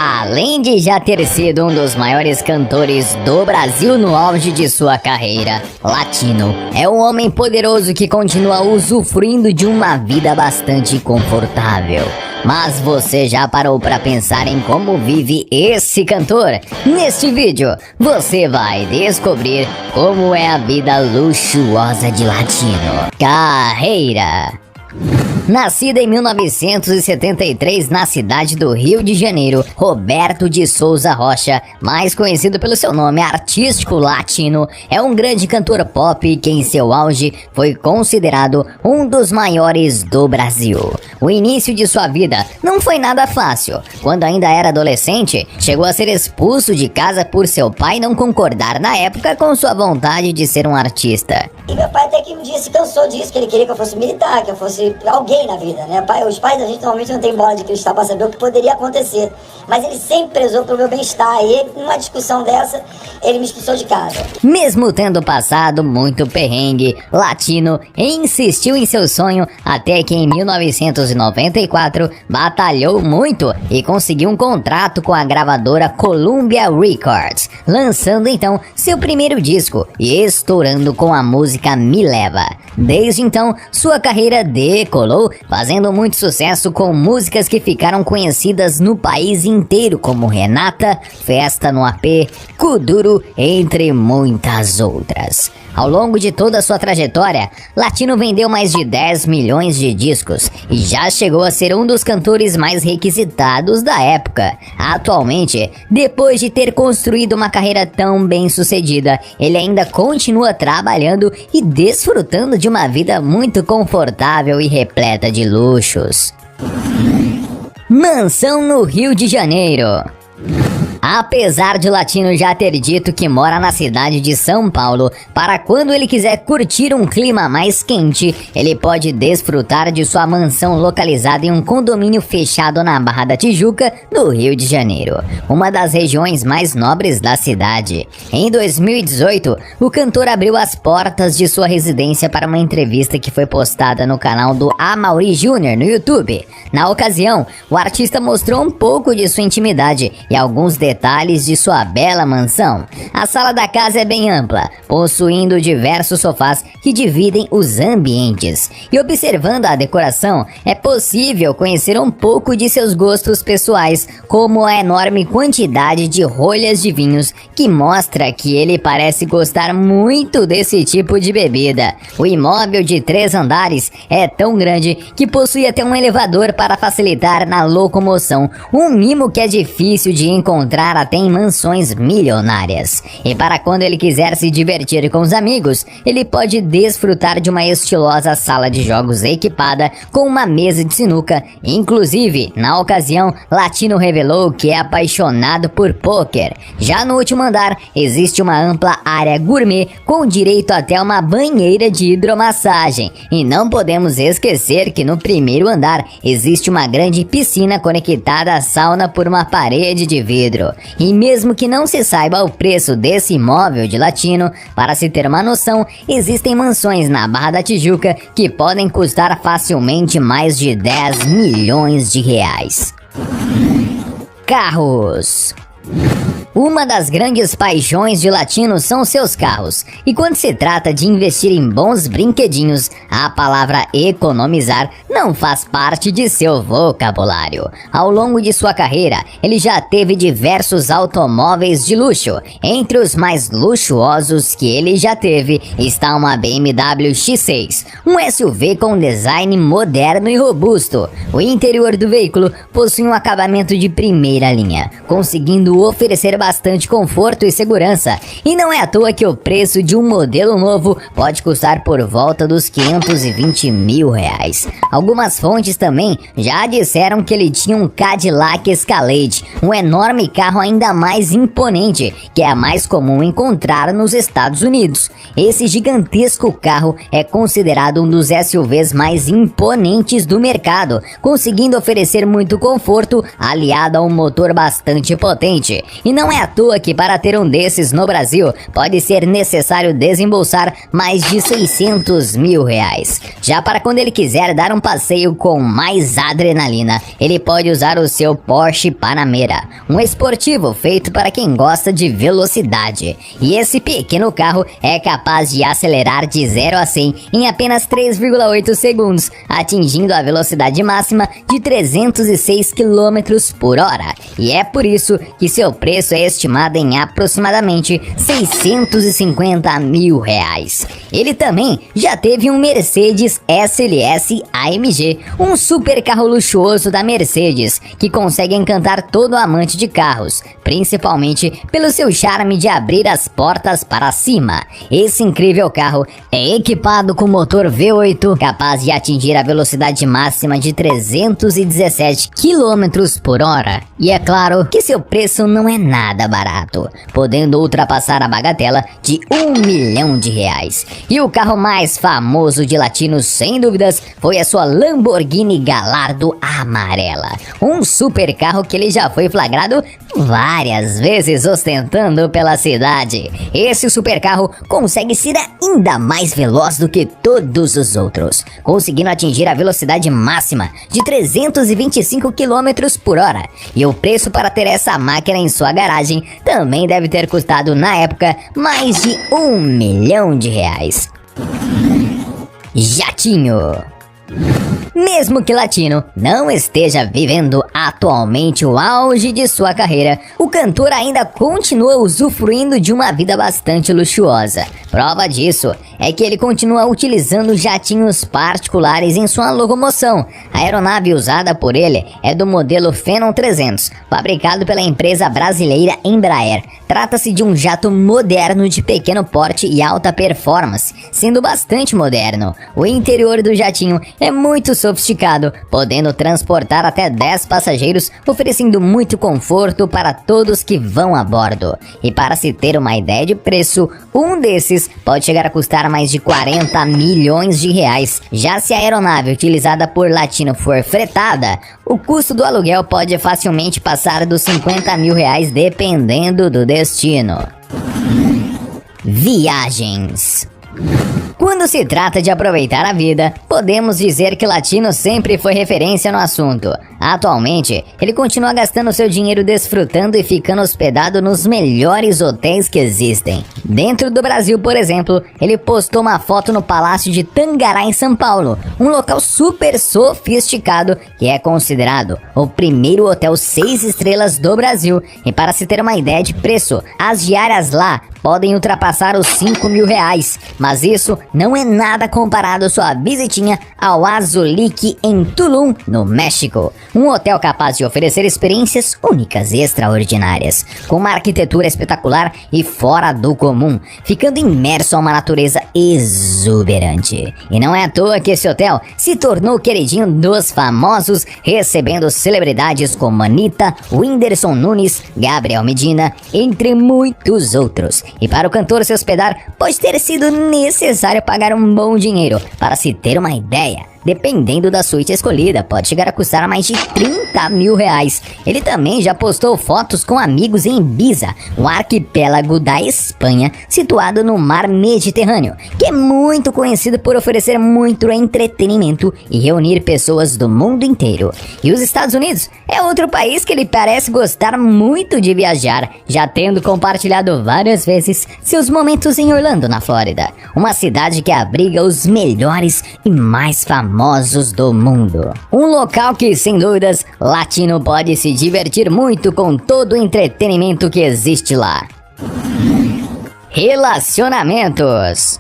Além de já ter sido um dos maiores cantores do Brasil no auge de sua carreira, Latino é um homem poderoso que continua usufruindo de uma vida bastante confortável. Mas você já parou para pensar em como vive esse cantor? Neste vídeo, você vai descobrir como é a vida luxuosa de Latino. Carreira. Nascido em 1973 na cidade do Rio de Janeiro, Roberto de Souza Rocha, mais conhecido pelo seu nome artístico Latino, é um grande cantor pop que em seu auge foi considerado um dos maiores do Brasil. O início de sua vida não foi nada fácil. Quando ainda era adolescente, chegou a ser expulso de casa por seu pai não concordar na época com sua vontade de ser um artista. E meu pai até que me disse, cansou disso, que ele queria que eu fosse militar, que eu fosse alguém na vida, né? Os pais da gente normalmente não tem bola de cristal para saber o que poderia acontecer. Mas ele sempre prezou pelo meu bem-estar. E numa discussão dessa, ele me expulsou de casa. Mesmo tendo passado muito perrengue, Latino insistiu em seu sonho até que em 1994 batalhou muito e conseguiu um contrato com a gravadora Columbia Records, lançando então seu primeiro disco e estourando com a música Me Leva. Desde então, sua carreira decolou, fazendo muito sucesso com músicas que ficaram conhecidas no país inteiro, como Renata, Festa no AP, Kuduro, entre muitas outras. Ao longo de toda a sua trajetória, Latino vendeu mais de 10 milhões de discos e já chegou a ser um dos cantores mais requisitados da época. Atualmente, depois de ter construído uma carreira tão bem sucedida, ele ainda continua trabalhando e desfrutando de uma vida muito confortável e repleta de luxos. Mansão no Rio de Janeiro. Apesar de Latino já ter dito que mora na cidade de São Paulo, para quando ele quiser curtir um clima mais quente, ele pode desfrutar de sua mansão localizada em um condomínio fechado na Barra da Tijuca, no Rio de Janeiro, uma das regiões mais nobres da cidade. Em 2018, o cantor abriu as portas de sua residência para uma entrevista que foi postada no canal do Amaury Júnior no YouTube. Na ocasião, o artista mostrou um pouco de sua intimidade e alguns detalhes de sua bela mansão. A sala da casa é bem ampla, possuindo diversos sofás que dividem os ambientes. E observando a decoração, é possível conhecer um pouco de seus gostos pessoais, como a enorme quantidade de rolhas de vinhos, que mostra que ele parece gostar muito desse tipo de bebida. O imóvel de 3 andares é tão grande que possui até um elevador para facilitar na locomoção, um mimo que é difícil de encontrar até em mansões milionárias. E para quando ele quiser se divertir com os amigos, ele pode desfrutar de uma estilosa sala de jogos equipada com uma mesa de sinuca. Inclusive, na ocasião, Latino revelou que é apaixonado por pôquer. Já no último andar, existe uma ampla área gourmet com direito até uma banheira de hidromassagem. E não podemos esquecer que no primeiro andar existe uma grande piscina conectada à sauna por uma parede de vidro. E mesmo que não se saiba o preço desse imóvel de Latino, para se ter uma noção, existem mansões na Barra da Tijuca que podem custar facilmente mais de 10 milhões de reais. Carros. Uma das grandes paixões de Latino são seus carros, e quando se trata de investir em bons brinquedinhos, a palavra economizar não faz parte de seu vocabulário. Ao longo de sua carreira, ele já teve diversos automóveis de luxo. Entre os mais luxuosos que ele já teve está uma BMW X6, um SUV com design moderno e robusto. O interior do veículo possui um acabamento de primeira linha, conseguindo oferecer bastante conforto e segurança, e não é à toa que o preço de um modelo novo pode custar por volta dos 520 mil reais. Algumas fontes também já disseram que ele tinha um Cadillac Escalade, um enorme carro ainda mais imponente, que é a mais comum encontrar nos Estados Unidos. Esse gigantesco carro é considerado um dos SUVs mais imponentes do mercado, conseguindo oferecer muito conforto aliado a um motor bastante potente. E não é é à toa que para ter um desses no Brasil, pode ser necessário desembolsar mais de 600 mil reais. Já para quando ele quiser dar um passeio com mais adrenalina, ele pode usar o seu Porsche Panamera, um esportivo feito para quem gosta de velocidade. E esse pequeno carro é capaz de acelerar de 0 a 100 em apenas 3,8 segundos, atingindo a velocidade máxima de 306 km por hora. E é por isso que seu preço é estimado em aproximadamente 650 mil reais. Ele também já teve um Mercedes SLS AMG, um super carro luxuoso da Mercedes, que consegue encantar todo amante de carros, principalmente pelo seu charme de abrir as portas para cima. Esse incrível carro é equipado com motor V8, capaz de atingir a velocidade máxima de 317 km por hora. E é claro que seu preço não é nada barato, podendo ultrapassar a bagatela de 1 milhão de reais. E o carro mais famoso de Latino, sem dúvidas, foi a sua Lamborghini Gallardo amarela. Um super carro que ele já foi flagrado várias vezes ostentando pela cidade. Esse supercarro consegue ser ainda mais veloz do que todos os outros, conseguindo atingir a velocidade máxima de 325 km por hora. E o preço para ter essa máquina em sua garagem também deve ter custado na época mais de 1 milhão de reais. Jatinho. Mesmo que Latino não esteja vivendo atualmente o auge de sua carreira, o cantor ainda continua usufruindo de uma vida bastante luxuosa. Prova disso é que ele continua utilizando jatinhos particulares em sua locomoção. A aeronave usada por ele é do modelo Phenom 300, fabricado pela empresa brasileira Embraer. Trata-se de um jato moderno de pequeno porte e alta performance, sendo bastante moderno. O interior do jatinho é muito sofisticado, podendo transportar até 10 passageiros, oferecendo muito conforto para todos que vão a bordo. E para se ter uma ideia de preço, um desses pode chegar a custar mais de 40 milhões de reais. Já se a aeronave utilizada por Latino for fretada, o custo do aluguel pode facilmente passar dos 50 mil reais, dependendo do destino. Viagens. Quando se trata de aproveitar a vida, podemos dizer que Latino sempre foi referência no assunto. Atualmente, ele continua gastando seu dinheiro desfrutando e ficando hospedado nos melhores hotéis que existem. Dentro do Brasil, por exemplo, ele postou uma foto no Palácio de Tangará, em São Paulo, um local super sofisticado que é considerado o primeiro hotel 6 estrelas do Brasil. E para se ter uma ideia de preço, as diárias lá podem ultrapassar os 5 mil reais, mas isso não é nada comparado à sua visitinha ao Azulique em Tulum, no México. Um hotel capaz de oferecer experiências únicas e extraordinárias, com uma arquitetura espetacular e fora do comum, ficando imerso a uma natureza exuberante. E não é à toa que esse hotel se tornou queridinho dos famosos, recebendo celebridades como Anitta, Whindersson Nunes, Gabriel Medina, entre muitos outros. E para o cantor se hospedar, pode ter sido necessário pagar um bom dinheiro. Para se ter uma ideia, dependendo da suíte escolhida, pode chegar a custar mais de 30 mil reais. Ele também já postou fotos com amigos em Ibiza, um arquipélago da Espanha, situado no mar Mediterrâneo, que é muito conhecido por oferecer muito entretenimento e reunir pessoas do mundo inteiro. E os Estados Unidos é outro país que ele parece gostar muito de viajar, já tendo compartilhado várias vezes seus momentos em Orlando, na Flórida, uma cidade que abriga os melhores e mais famosos do mundo. Um local que, sem dúvidas, Latino pode se divertir muito com todo o entretenimento que existe lá. Relacionamentos.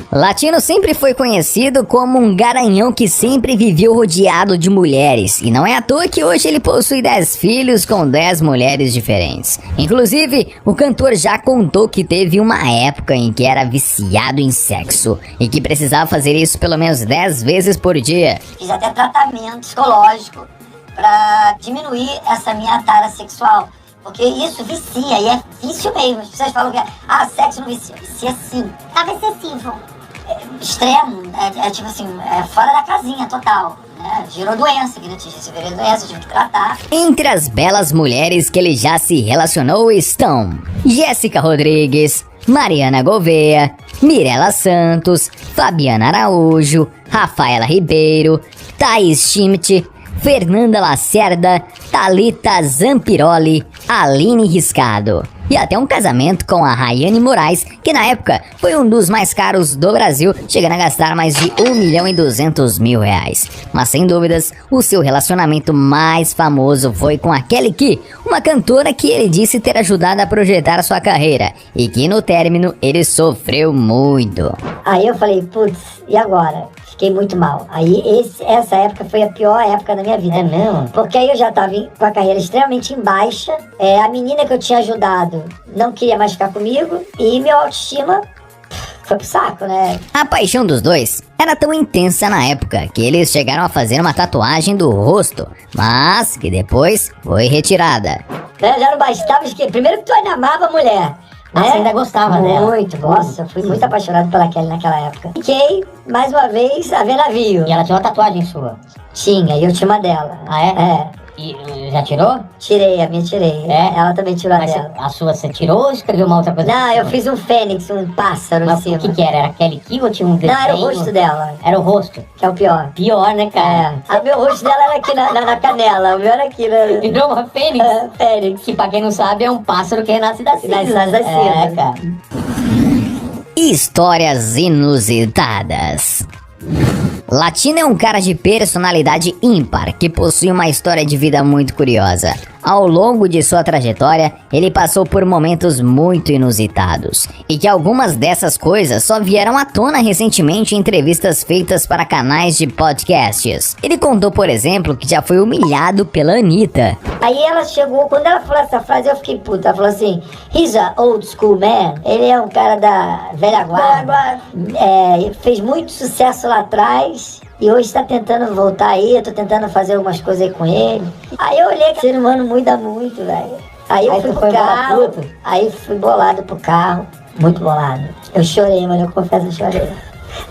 Latino sempre foi conhecido como um garanhão que sempre viveu rodeado de mulheres, e não é à toa que hoje ele possui 10 filhos com 10 mulheres diferentes. Inclusive, o cantor já contou que teve uma época em que era viciado em sexo e que precisava fazer isso pelo menos 10 vezes por dia. Fiz até tratamento psicológico pra diminuir essa minha tara sexual, porque isso vicia, e é vício mesmo. As pessoas falam que sexo não vicia. Vicia sim. Tava excessivo. Extremo, tipo assim, fora da casinha total. Gerou doença, que não tinha se doença, tive que tratar. Entre as belas mulheres que ele já se relacionou estão Jéssica Rodrigues, Mariana Gouveia, Mirela Santos, Fabiana Araújo, Rafaela Ribeiro, Thaís Schmidt, Fernanda Lacerda, Thalita Zampiroli, Aline Riscado. E até um casamento com a Rayane Moraes, que na época foi um dos mais caros do Brasil, chegando a gastar mais de R$1.200.000. Mas sem dúvidas, o seu relacionamento mais famoso foi com a Kelly Key, uma cantora que ele disse ter ajudado a projetar sua carreira, e que no término ele sofreu muito. Aí eu falei, putz, e agora? Fiquei muito mal. Aí essa época foi a pior época da minha vida. É mesmo? Porque aí eu já tava com a carreira extremamente em baixa. A menina que eu tinha ajudado não queria mais ficar comigo. E minha autoestima foi pro saco, né? A paixão dos dois era tão intensa na época que eles chegaram a fazer uma tatuagem do rosto, mas que depois foi retirada. Já não bastava que primeiro que tu ainda amava a mulher. Mas você ainda gostava dela? Muito, nossa, fui muito apaixonado pela Kelly naquela época. Fiquei, mais uma vez, a ver navio. E ela tinha uma tatuagem sua? Tinha, e eu tinha uma dela. Ah, é? É. E já tirou? Tirei, a minha tirei. É? Ela também tirou Mas a dela. a sua você tirou ou escreveu uma outra coisa? Não, eu fiz um fênix, um pássaro em Mas cima. o que era? Era Kelly Key ou tinha um desenho? Não, era o rosto dela, Era o rosto? que é o pior. Pior, né, cara? O meu rosto dela era aqui na canela, o meu era aqui, né? Virou uma fênix? Fênix. Que pra quem não sabe é um pássaro que renasce da cinza. Nasce da cinza. É, cara. Histórias inusitadas. Latino é um cara de personalidade ímpar que possui uma história de vida muito curiosa. Ao longo de sua trajetória, ele passou por momentos muito inusitados, e que algumas dessas coisas só vieram à tona recentemente em entrevistas feitas para canais de podcasts. Ele contou, por exemplo, que já foi humilhado pela Anitta. Aí ela chegou, quando ela falou essa frase, eu fiquei puta. Ela falou assim, he's a old school man. Ele é um cara da velha guarda. Fez muito sucesso lá atrás. E hoje tá tentando voltar aí, eu tô tentando fazer algumas coisas aí com ele. Aí eu olhei que o ser humano muda muito, velho. Aí eu fui pro carro, aí fui bolado pro carro, muito bolado. Eu chorei, mano, eu confesso, eu chorei.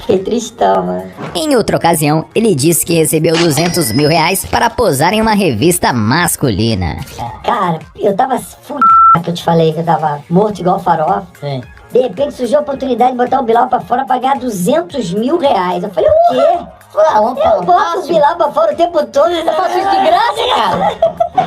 Fiquei tristão, mano. Em outra ocasião, ele disse que recebeu R$200.000 para posar em uma revista masculina. Cara, eu tava fudido, que eu te falei, que eu tava morto igual farofa. Sim. De repente surgiu a oportunidade de botar o Bilal pra fora pra ganhar R$200.000. Eu falei, o quê? Eu boto o Bilal pra fora o tempo todo. Eu faço isso de graça, cara.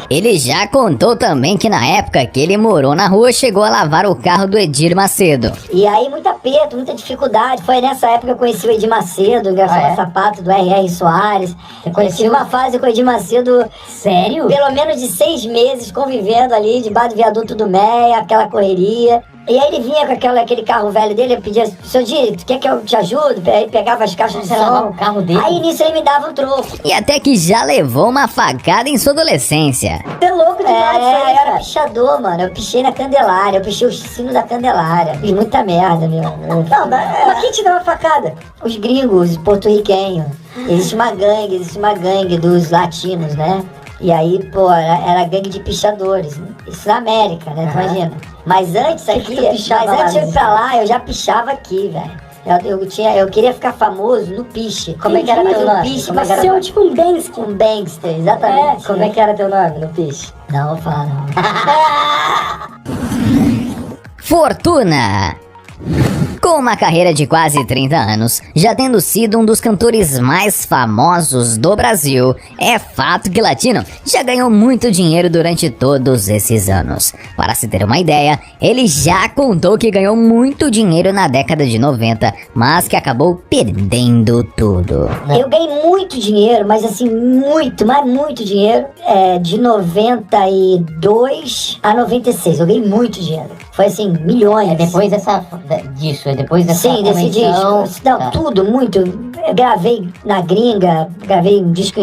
Ele já contou também que na época que ele morou na rua, chegou a lavar o carro do Edir Macedo. E aí, muito aperto, muita dificuldade. Foi nessa época que eu conheci o Edir Macedo, engraçado sapato do R.R. Soares. Eu conheci uma fase com o Edir Macedo. Sério? Pelo menos de 6 meses convivendo ali, debaixo do viaduto do Meia, aquela correria. E aí ele vinha com aquele carro velho dele, eu pedia, seu Di, tu quer que eu te ajude? Aí pegava as caixas de som. O carro dele. Aí nisso ele me dava um troco. E até que já levou uma facada em sua adolescência. É louco demais isso aí, eu era pichador, mano. Eu pichei na Candelária, eu pichei o sino da Candelária. Fiz muita merda, meu. Não, mas quem te deu uma facada? Os gringos, os porto-riquenhos. Existe uma gangue dos latinos, né? E aí, pô, era gangue de pichadores. Isso na América, né? Tu imagina. Mas antes aqui, de eu ir pra lá, eu já pichava aqui, velho. Eu queria ficar famoso no piche. Como é que era teu nome? Mas ser tipo um gangster. Um gangster, exatamente. Como é que era teu nome no piche? Não, vou falar não. Fortuna. Com uma carreira de quase 30 anos, já tendo sido um dos cantores mais famosos do Brasil, é fato que Latino já ganhou muito dinheiro durante todos esses anos. Para se ter uma ideia, ele já contou que ganhou muito dinheiro na década de 90, mas que acabou perdendo tudo. Eu ganhei muito dinheiro, mas assim, muito, mas muito dinheiro, de 92 a 96, eu ganhei muito dinheiro. Foi assim, milhões. Depois disso, depois dessa Sim, desse disco. Não, tudo, muito. Eu gravei na gringa, gravei um disco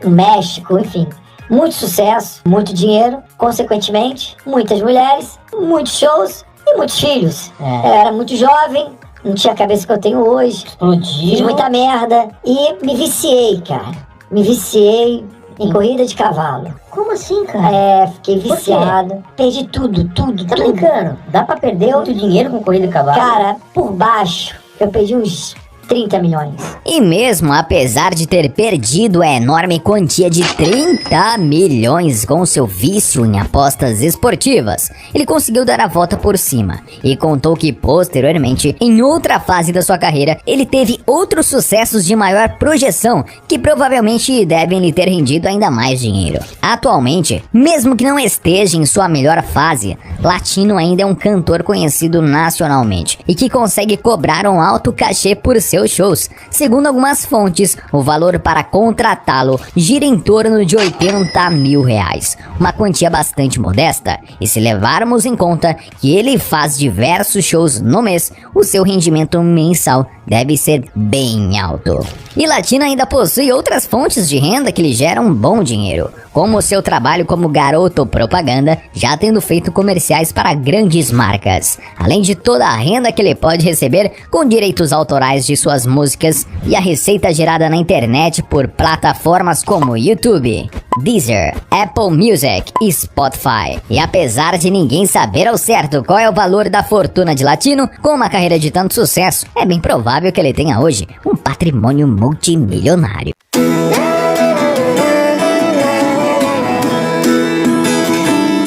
no México, enfim. Muito sucesso, muito dinheiro, consequentemente, muitas mulheres, muitos shows e muitos filhos. Eu era muito jovem, não tinha a cabeça que eu tenho hoje. Explodiu. Fiz muita merda e me viciei, cara. Me viciei em corrida de cavalo. Como assim, cara? Fiquei viciado. Perdi tudo. Tá brincando? Dá pra perder muito dinheiro com corrida de cavalo? Cara, por baixo, eu perdi uns 30 milhões. E mesmo apesar de ter perdido a enorme quantia de 30 milhões com seu vício em apostas esportivas, ele conseguiu dar a volta por cima e contou que posteriormente, em outra fase da sua carreira, ele teve outros sucessos de maior projeção que provavelmente devem lhe ter rendido ainda mais dinheiro. Atualmente, mesmo que não esteja em sua melhor fase, Latino ainda é um cantor conhecido nacionalmente e que consegue cobrar um alto cachê por seus shows. Segundo algumas fontes, o valor para contratá-lo gira em torno de 80 mil reais, uma quantia bastante modesta, e se levarmos em conta que ele faz diversos shows no mês, o seu rendimento mensal deve ser bem alto. E Latino ainda possui outras fontes de renda que lhe geram bom dinheiro, como o seu trabalho como garoto propaganda, já tendo feito comerciais para grandes marcas, além de toda a renda que ele pode receber com direitos autorais de suas músicas e a receita gerada na internet por plataformas como YouTube, Deezer, Apple Music e Spotify. E apesar de ninguém saber ao certo qual é o valor da fortuna de Latino, com uma carreira de tanto sucesso, é bem provável que ele tenha hoje um patrimônio multimilionário.